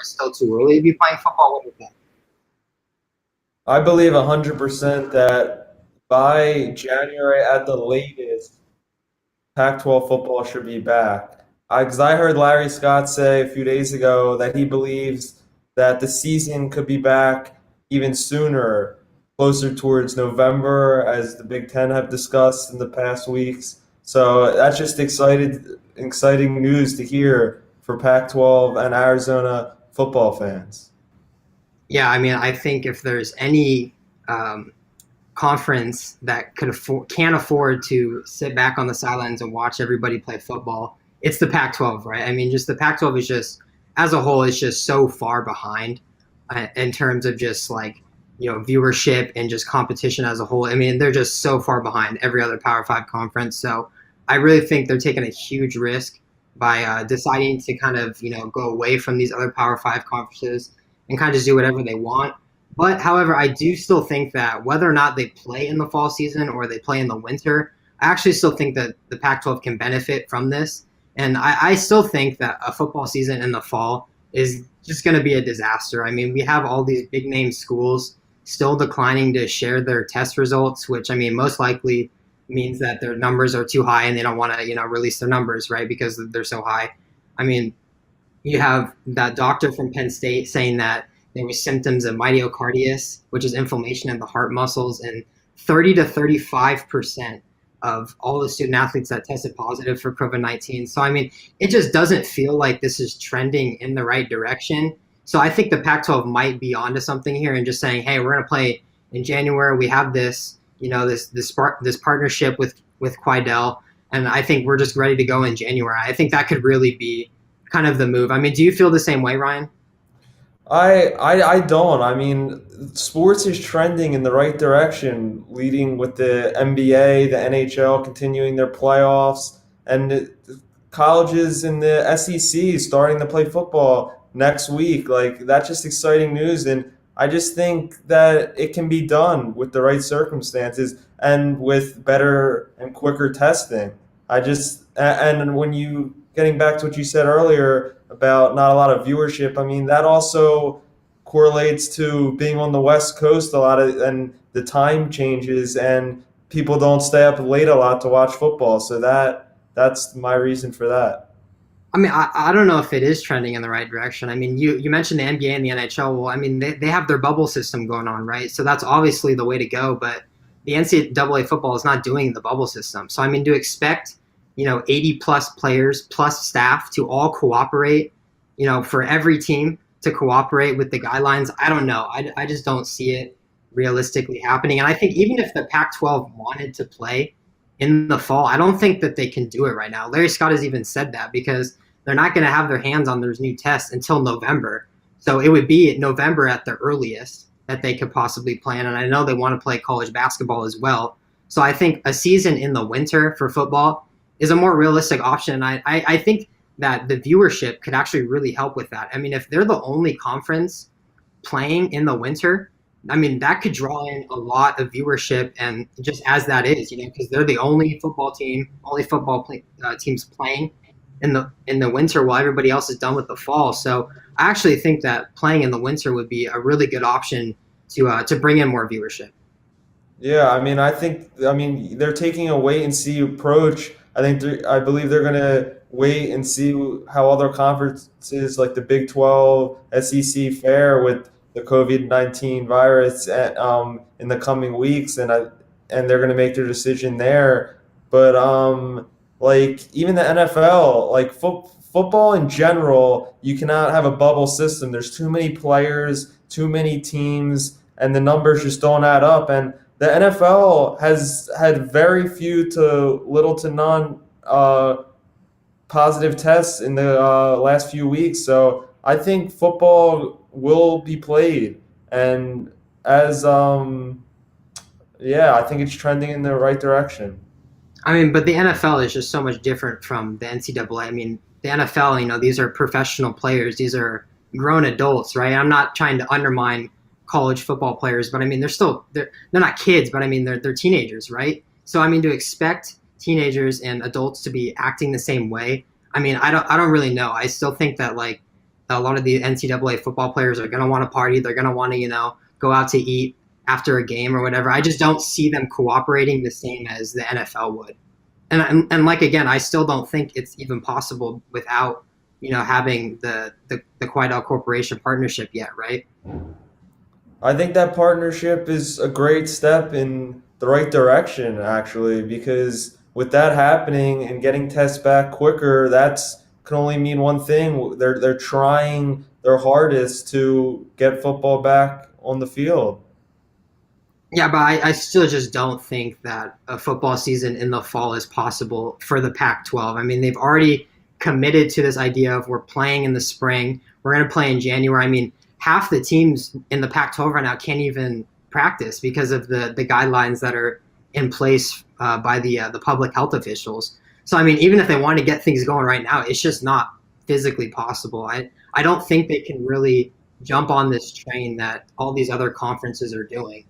it's still too early to be playing football? What do you think? I believe 100% that by January at the latest, Pac-12 football should be back. Because I heard Larry Scott say a few days ago that he believes that the season could be back even sooner, closer towards November, as the Big Ten have discussed in the past weeks. So that's just exciting news to hear for Pac-12 and Arizona football fans. Yeah, I mean, I think if there's any um, conference that can afford to sit back on the sidelines and watch everybody play football, it's the Pac-12, right? I mean, just the Pac-12 is just as a whole is just so far behind in terms of just like viewership and just competition as a whole. I mean, they're just so far behind every other Power Five conference. So I really think they're taking a huge risk by deciding to kind of go away from these other Power Five conferences and kind of just do whatever they want. But however, I do still think that whether or not they play in the fall season or they play in the winter, I actually still think that the Pac-12 can benefit from this. And I still think that a football season in the fall is just going to be a disaster. I mean, we have all these big name schools still declining to share their test results, which I mean, most likely means that their numbers are too high and they don't want to, release their numbers, right? Because they're so high. I mean, you have that doctor from Penn State saying that there was symptoms of myocarditis, which is inflammation in the heart muscles, and 30 to 35% of all the student athletes that tested positive for COVID-19. So, I mean, it just doesn't feel like this is trending in the right direction. So, I think the Pac-12 might be onto something here and just saying, hey, we're going to play in January. We have this, this partnership with Quidel, and I think we're just ready to go in January. I think that could really be kind of the move. I mean, do you feel the same way, Ryan? I don't. I mean, sports is trending in the right direction, leading with the NBA, the NHL continuing their playoffs, and colleges in the SEC starting to play football next week. Like, that's just exciting news, and I just think that it can be done with the right circumstances and with better and quicker testing. And when you getting back to what you said earlier about not a lot of viewership, I mean, that also correlates to being on the West Coast a lot of, and the time changes, and people don't stay up late a lot to watch football. So that's my reason for that. I mean, I don't know if it is trending in the right direction. I mean, you mentioned the NBA and the NHL. Well, I mean, they have their bubble system going on, right? So that's obviously the way to go. But the NCAA football is not doing the bubble system. So, I mean, to expect, 80 plus players plus staff to all cooperate, for every team to cooperate with the guidelines, I don't know. I just don't see it realistically happening. And I think even if the Pac 12 wanted to play in the fall, I don't think that they can do it right now. Larry Scott has even said that because they're not going to have their hands on those new tests until November. So it would be November at the earliest that they could possibly plan. And I know they want to play college basketball as well. So I think a season in the winter for football is a more realistic option. I think that the viewership could actually really help with that. I mean, if they're the only conference playing in the winter, I mean, that could draw in a lot of viewership, and just as that is, because they're the only teams playing in the winter while everybody else is done with the fall. So I actually think that playing in the winter would be a really good option to bring in more viewership. Yeah, I mean, they're taking a wait and see approach. I believe they're gonna wait and see how other conferences like the Big 12, SEC fare with the COVID-19 virus in the coming weeks, and they're gonna make their decision there. But like even the NFL, like football in general, you cannot have a bubble system. There's too many players, too many teams, and the numbers just don't add up. And the NFL has had very few to little to none positive tests in the last few weeks. So I think football will be played, and as yeah, I think it's trending in the right direction. I mean, but the NFL is just so much different from the NCAA. I mean, the NFL, these are professional players. These are grown adults, right? I'm not trying to undermine college football players, but I mean, they're not kids, but I mean, they're teenagers, right? So I mean, to expect teenagers and adults to be acting the same way, I mean, I don't really know. I still think that like a lot of the NCAA football players are going to want to party. They're going to want to, go out to eat after a game or whatever. I just don't see them cooperating the same as the NFL would. And like again, I still don't think it's even possible without having the Quidel Corporation partnership yet, right? I think that partnership is a great step in the right direction, actually, because with that happening and getting tests back quicker, that's can only mean one thing. They're trying their hardest to get football back on the field. Yeah, but I still just don't think that a football season in the fall is possible for the Pac-12. I mean, they've already committed to this idea of we're playing in the spring, we're going to play in January. I mean, half the teams in the Pac-12 right now can't even practice because of the guidelines that are in place by the public health officials. So, I mean, even if they want to get things going right now, it's just not physically possible. I don't think they can really jump on this train that all these other conferences are doing.